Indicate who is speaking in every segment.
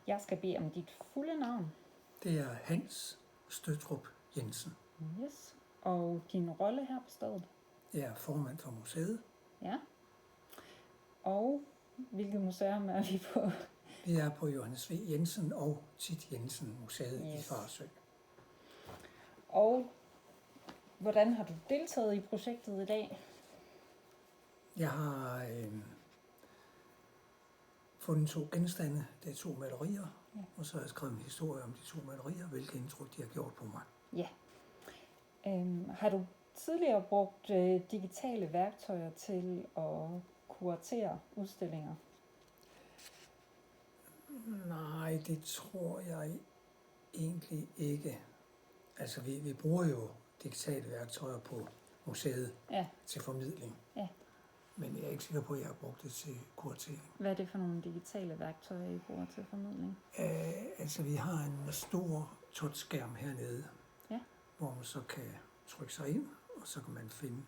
Speaker 1: Jeg skal bede om dit fulde navn.
Speaker 2: Det er Hans Støttrup Jensen.
Speaker 1: Yes. Og din rolle her på stedet.
Speaker 2: Jeg er formand for museet.
Speaker 1: Ja. Og hvilket museum er vi på?
Speaker 2: Vi er på Johannes V. Jensen og Tit Jensen Museet i Farsø.
Speaker 1: Og hvordan har du deltaget i projektet i dag?
Speaker 2: Jeg har fundet 2 genstande. Det er 2 malerier. Ja. Og så har jeg skrevet en historie om de 2 malerier, hvilke indtryk de har gjort på mig.
Speaker 1: Ja. Har du tidligere brugt digitale værktøjer til at kuratere udstillinger?
Speaker 2: Nej, det tror jeg egentlig ikke. Altså, vi bruger jo digitale værktøjer på museet til formidling. Ja. Men jeg er ikke sikker på, at jeg har brugt det til kuratering.
Speaker 1: Hvad er det for nogle digitale værktøjer, I bruger til formidling?
Speaker 2: Altså, vi har en stor touchskærm hernede, hvor man så kan trykke sig ind, og så kan man finde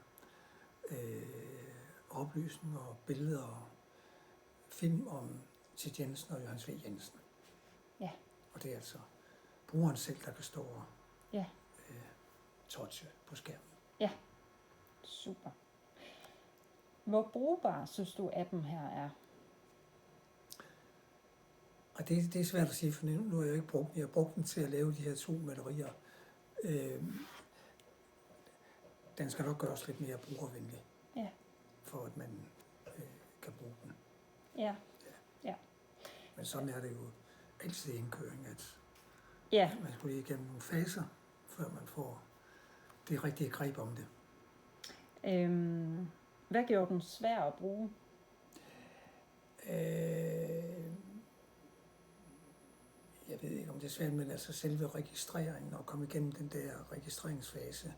Speaker 2: oplysninger og billeder og film om Tit Jensen og Johannes V. Jensen.
Speaker 1: Ja.
Speaker 2: Og det er altså brugeren selv, der kan stå og touche på skærmen.
Speaker 1: Ja, super. Hvor brugbar synes du appen her er?
Speaker 2: Og det er svært at sige, for nu har jeg ikke brugt den. Jeg har brugt den til at lave de her 2 malerier. Den skal nok gøres lidt mere brugervenlig, for at man kan bruge den.
Speaker 1: Ja.
Speaker 2: Men sådan er det jo altid i indkøring, at man skulle lige igennem nogle faser, før man får det rigtige greb om det.
Speaker 1: Hvad gjorde den svær at bruge?
Speaker 2: Jeg ved ikke, om det er svært, men altså selve registreringen og komme igennem den der registreringsfase,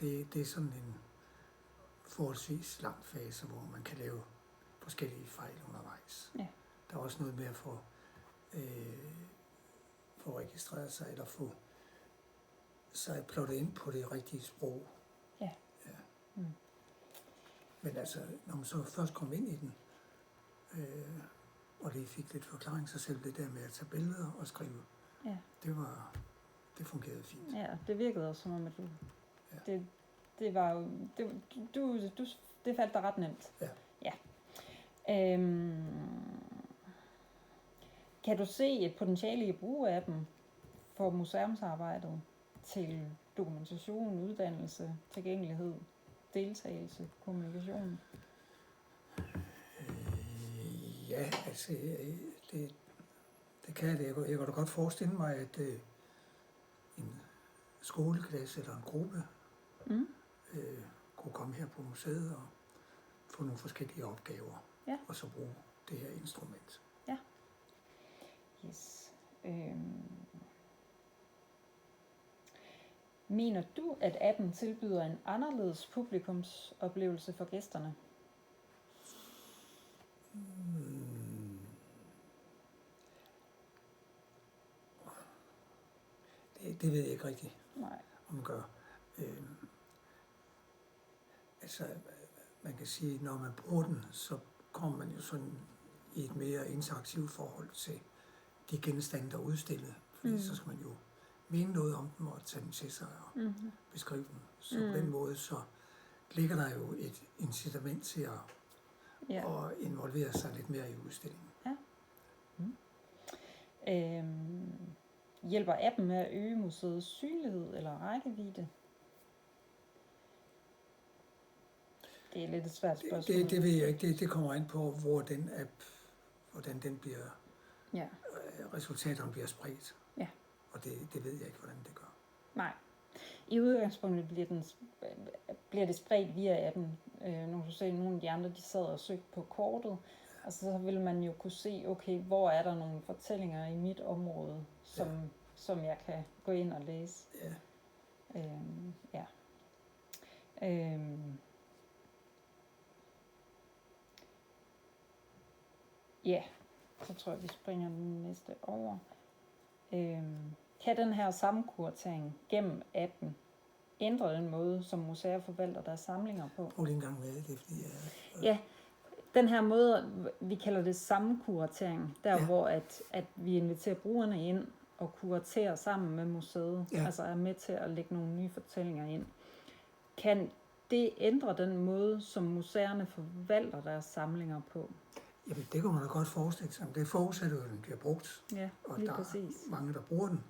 Speaker 2: det er sådan en forholdsvis lang fase, hvor man kan lave forskellige fejl undervejs. Ja. Der er også noget med at få registreret sig, eller få sig plottet ind på det rigtige sprog.
Speaker 1: Ja.
Speaker 2: Men altså, når man så først kom ind i den, og lige fik lidt forklaring, så selv det der med at tage billeder og skrive, det fungerede fint.
Speaker 1: Ja, det virkede også som om, at du... Ja. Det var jo... Det faldt dig ret nemt. Ja. Kan du se et potentiale i brug af appen for museumsarbejdet til dokumentation, uddannelse, tilgængelighed, deltagelse, kommunikation?
Speaker 2: Ja, altså det kan jeg. Jeg kan da godt forestille mig, at en skoleklasse eller en gruppe kunne komme her på museet og få nogle forskellige opgaver, og så bruge det her instrument.
Speaker 1: Ja. Yes. Mener du, at appen tilbyder en anderledes publikumsoplevelse for gæsterne?
Speaker 2: Det ved jeg ikke rigtigt, om man gør. Altså, man kan sige, når man bruger den, så kommer man jo sådan i et mere interaktivt forhold til de genstande, der er udstillet. Fordi så skal man jo mene noget om dem og tage dem til sig og beskrive dem. Så på den måde, så ligger der jo et incitament til at involvere sig lidt mere i udstillingen.
Speaker 1: Ja. Hjælper appen med at øge museets synlighed eller rækkevidde? Det er lidt et svært spørgsmål.
Speaker 2: Det ved jeg ikke. Det kommer an på, hvor den app, hvordan den bliver, resultaterne bliver spredt. Ja. Og det ved jeg ikke, hvordan det gør.
Speaker 1: Nej. I udgangspunktet bliver det spredt via appen. Nu kan du se, nogle af de andre, de sad og søgte på kortet. Og så vil man jo kunne se, okay, hvor er der nogle fortællinger i mit område, som jeg kan gå ind og læse. Ja. Ja, så tror jeg, vi springer den næste over. Kan den her samkuratering gennem appen ændre den måde, som museer forvalter deres samlinger på?
Speaker 2: Prøv lige en gang med det, fordi
Speaker 1: Ja, den her måde, vi kalder det samkuratering, der
Speaker 2: Ja.
Speaker 1: hvor at vi inviterer brugerne ind og kuraterer sammen med museet,
Speaker 2: Ja.
Speaker 1: altså er med til at lægge nogle nye fortællinger ind. Kan det ændre den måde, som museerne forvalter deres samlinger på?
Speaker 2: Jamen, det kan man da godt forestille sig. Men det forudsætter jo, at den bliver brugt,
Speaker 1: Ja,
Speaker 2: og
Speaker 1: lige
Speaker 2: der
Speaker 1: præcis.
Speaker 2: er mange, der bruger den.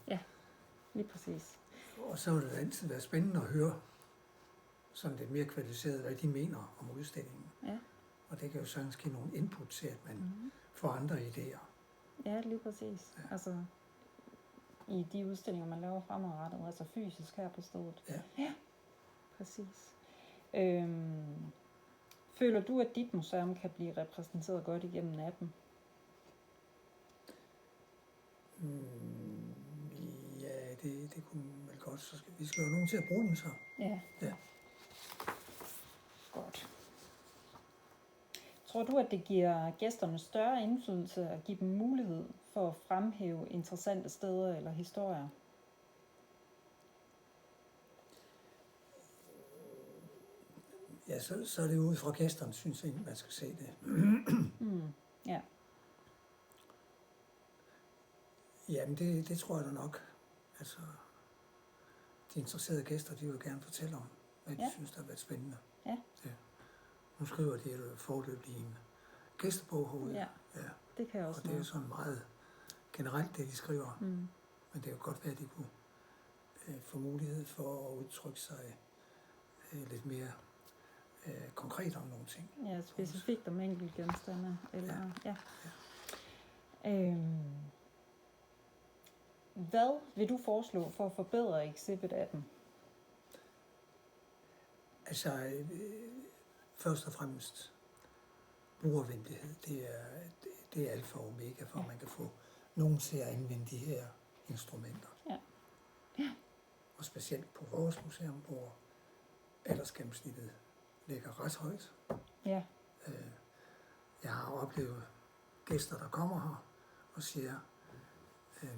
Speaker 1: Lige præcis.
Speaker 2: Og så vil det altid være spændende at høre sådan lidt mere kvalificeret, hvad de mener om udstillingen.
Speaker 1: Ja.
Speaker 2: Og det kan jo sagtens give nogle input til, at man får andre idéer.
Speaker 1: Ja, lige præcis.
Speaker 2: Ja.
Speaker 1: Altså i de udstillinger, man laver fremadrettet, altså fysisk her på stedet.
Speaker 2: Ja.
Speaker 1: Præcis. Føler du, at dit museum kan blive repræsenteret godt igennem appen?
Speaker 2: Ja, det kunne man vel godt. Så vi skal jo nogen til at bruge den så.
Speaker 1: Ja.
Speaker 2: Ja.
Speaker 1: Godt. Tror du, at det giver gæsterne større indflydelse at give dem mulighed for at fremhæve interessante steder eller historier?
Speaker 2: Ja, så er det ud fra gæsterne, synes jeg, man skal se det.
Speaker 1: Ja.
Speaker 2: Jamen, det tror jeg da nok. Altså, de interesserede gæster, de vil gerne fortælle om, hvad de synes, der har været spændende.
Speaker 1: Ja.
Speaker 2: Nu skriver de jo forløbig i en gæstebog herude.
Speaker 1: Ja. Det kan jeg også
Speaker 2: Og det er jo sådan meget generelt, det de skriver. Men det kan jo godt være, at de kunne få mulighed for at udtrykke sig lidt mere konkret om nogle ting.
Speaker 1: Ja, specifikt om enkelte genstande. Eller, ja. Hvad vil du foreslå for at forbedre Exhibit-appen?
Speaker 2: Altså, først og fremmest brugervenlighed. Det er alfa og omega, for at man kan få nogen til at anvende de her instrumenter.
Speaker 1: Ja.
Speaker 2: Og specielt på vores museum, hvor aldersgennemsnittet ligger ret højt.
Speaker 1: Ja.
Speaker 2: Jeg har oplevet gæster, der kommer her og siger,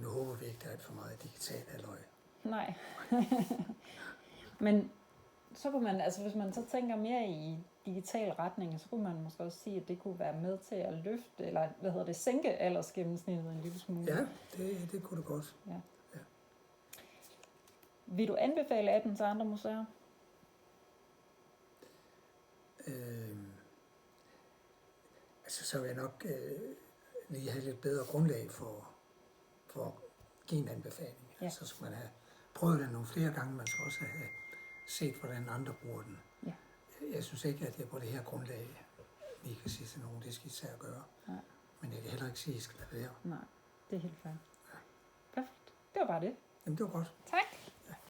Speaker 2: nu håber vi ikke, der er for meget digitalt halløj.
Speaker 1: Nej. Men så kunne man, altså hvis man så tænker mere i digital retning, så kunne man måske også sige, at det kunne være med til at løfte, eller sænke aldersgennemsnittet en lille smule.
Speaker 2: Ja, det kunne det godt.
Speaker 1: Ja. Vil du anbefale appen til andre museer?
Speaker 2: Altså, så vil jeg nok lige have lidt bedre grundlag for at give en anbefaling.
Speaker 1: Ja.
Speaker 2: Så skal man have prøvet den nogle flere gange, man skal også have set, hvordan andre bruger den.
Speaker 1: Ja.
Speaker 2: Jeg synes ikke, at jeg på det her grundlag lige kan sige til nogen, det skal I tage at gøre.
Speaker 1: Nej.
Speaker 2: Men jeg kan heller ikke sige, at I skal lade være.
Speaker 1: Nej, det er helt fair. Ja. Perfekt. Det var bare det.
Speaker 2: Jamen, det var godt.
Speaker 1: Tak.